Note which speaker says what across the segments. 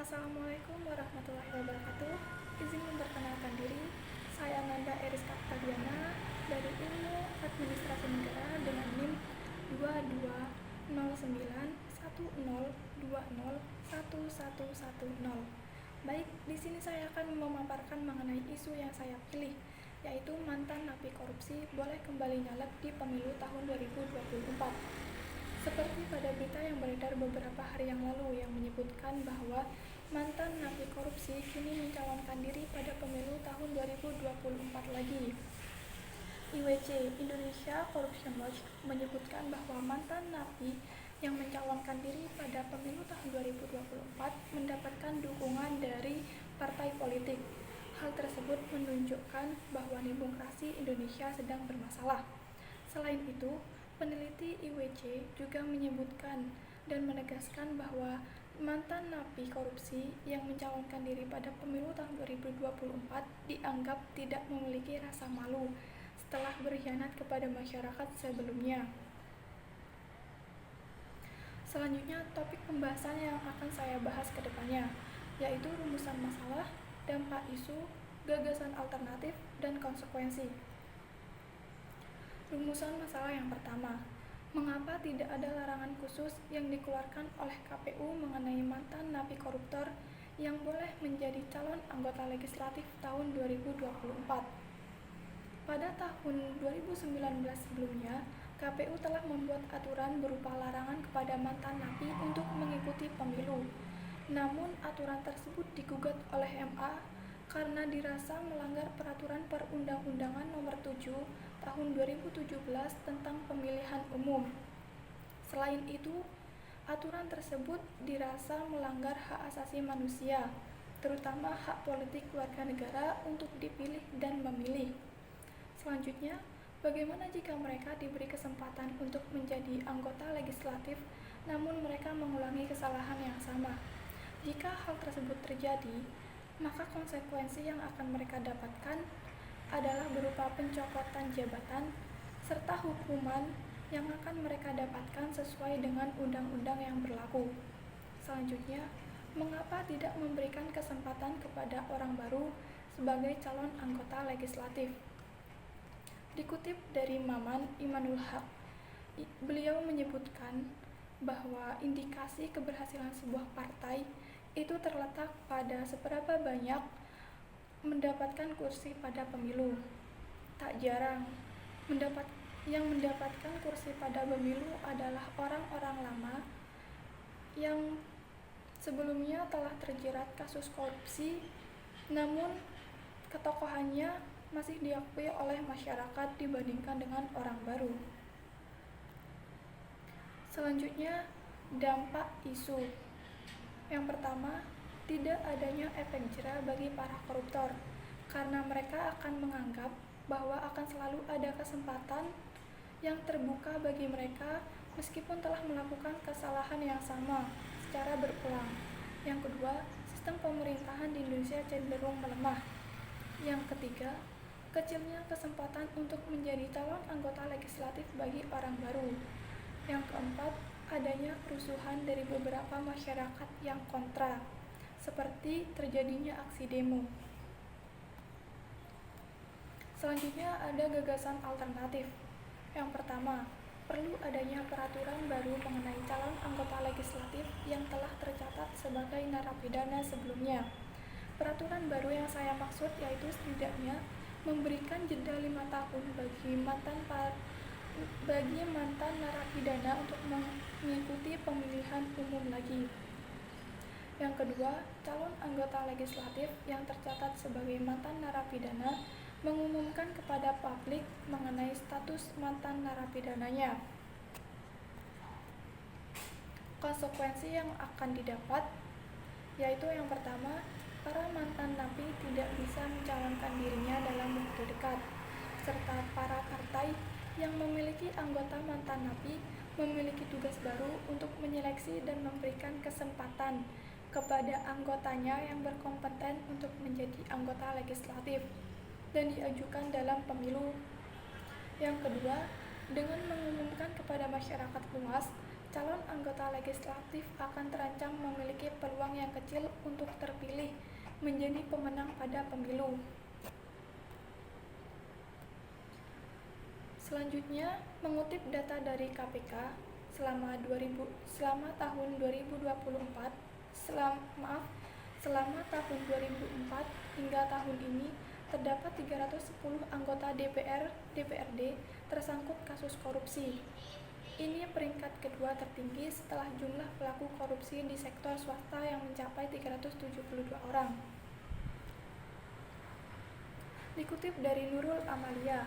Speaker 1: Assalamualaikum warahmatullahi wabarakatuh. Izin memperkenalkan diri, saya Nanda Eriska Octaviana dari Ilmu Administrasi Negara dengan NIM 220910201110. Baik, di sini saya akan memaparkan mengenai isu yang saya pilih, yaitu mantan napi korupsi boleh kembali nyalek di pemilu tahun 2024. Seperti pada berita yang beredar beberapa hari yang lalu yang menyebutkan bahwa mantan napi korupsi kini mencalonkan diri pada pemilu tahun 2024 lagi. IWC Indonesia Corruption Watch menyebutkan bahwa mantan napi yang mencalonkan diri pada pemilu tahun 2024 mendapatkan dukungan dari partai politik. Hal tersebut menunjukkan bahwa demokrasi Indonesia sedang bermasalah. Selain itu, peneliti IWC juga menyebutkan dan menegaskan bahwa mantan napi korupsi yang mencalonkan diri pada pemilu tahun 2024 dianggap tidak memiliki rasa malu setelah berkhianat kepada masyarakat sebelumnya. Selanjutnya, topik pembahasan yang akan saya bahas ke depannya, yaitu rumusan masalah, dampak isu, gagasan alternatif, dan konsekuensi. Rumusan masalah yang pertama, mengapa tidak ada larangan khusus yang dikeluarkan oleh KPU mengenai mantan napi koruptor yang boleh menjadi calon anggota legislatif tahun 2024? Pada tahun 2019 sebelumnya, KPU telah membuat aturan berupa larangan kepada mantan napi untuk mengikuti pemilu. Namun, aturan tersebut digugat oleh MA karena dirasa melanggar peraturan Perundang-undangan Nomor 7 Tahun 2017 tentang pemilihan umum. Selain itu, aturan tersebut dirasa melanggar hak asasi manusia, terutama hak politik warga negara untuk dipilih dan memilih. Selanjutnya, bagaimana jika mereka diberi kesempatan untuk menjadi anggota legislatif, namun mereka mengulangi kesalahan yang sama? Jika hal tersebut terjadi, maka konsekuensi yang akan mereka dapatkan adalah berupa pencopotan jabatan serta hukuman yang akan mereka dapatkan sesuai dengan undang-undang yang berlaku. Selanjutnya, mengapa tidak memberikan kesempatan kepada orang baru sebagai calon anggota legislatif? Dikutip dari Maman Imanul Haq, beliau menyebutkan bahwa indikasi keberhasilan sebuah partai itu terletak pada seberapa banyak mendapatkan kursi pada pemilu. Tak jarang, yang mendapatkan kursi pada pemilu adalah orang-orang lama yang sebelumnya telah terjerat kasus korupsi, namun ketokohannya masih diakui oleh masyarakat dibandingkan dengan orang baru. Selanjutnya, dampak isu. Yang pertama, tidak adanya efek jera bagi para koruptor, karena mereka akan menganggap bahwa akan selalu ada kesempatan yang terbuka bagi mereka meskipun telah melakukan kesalahan yang sama secara berulang. Yang kedua, sistem pemerintahan di Indonesia cenderung melemah. Yang ketiga, kecilnya kesempatan untuk menjadi calon anggota legislatif bagi orang baru. Yang keempat, adanya kerusuhan dari beberapa masyarakat yang kontra, seperti terjadinya aksi demo. Selanjutnya ada gagasan alternatif. Yang pertama, perlu adanya peraturan baru mengenai calon anggota legislatif yang telah tercatat sebagai narapidana sebelumnya. Peraturan baru yang saya maksud yaitu setidaknya memberikan jeda 5 tahun bagi mantan narapidana untuk mengikuti pemilihan umum lagi. Yang kedua, calon anggota legislatif yang tercatat sebagai mantan narapidana mengumumkan kepada publik mengenai status mantan narapidananya. Konsekuensi yang akan didapat yaitu yang pertama, para mantan napi tidak bisa mencalonkan dirinya dalam waktu dekat, serta para partai yang memiliki anggota mantan napi memiliki tugas baru untuk menyeleksi dan memberikan kesempatan kepada anggotanya yang berkompeten untuk menjadi anggota legislatif dan diajukan dalam pemilu. Yang kedua, dengan mengumumkan kepada masyarakat luas calon anggota legislatif akan terancam memiliki peluang yang kecil untuk terpilih menjadi pemenang pada pemilu. Selanjutnya, mengutip data dari KPK, selama tahun 2024, selama tahun 2004 hingga tahun ini terdapat 310 anggota DPR, DPRD tersangkut kasus korupsi. Ini peringkat kedua tertinggi setelah jumlah pelaku korupsi di sektor swasta yang mencapai 372 orang. Dikutip dari Nurul Amalia,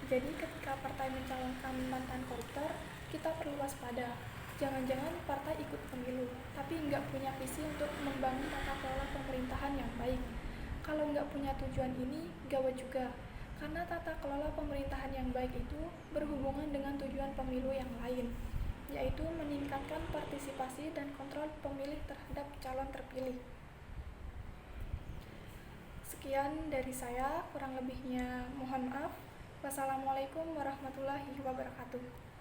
Speaker 1: jadi ketika partai mencalonkan mantan koruptor, kita perlu waspada. Jangan-jangan partai ikut pemilu, tapi nggak punya visi untuk membangun tata kelola pemerintahan yang baik. Kalau nggak punya tujuan ini, gawat juga. Karena tata kelola pemerintahan yang baik itu berhubungan dengan tujuan pemilu yang lain, yaitu meningkatkan partisipasi dan kontrol pemilih terhadap calon terpilih. Sekian dari saya, kurang lebihnya mohon maaf. Wassalamualaikum warahmatullahi wabarakatuh.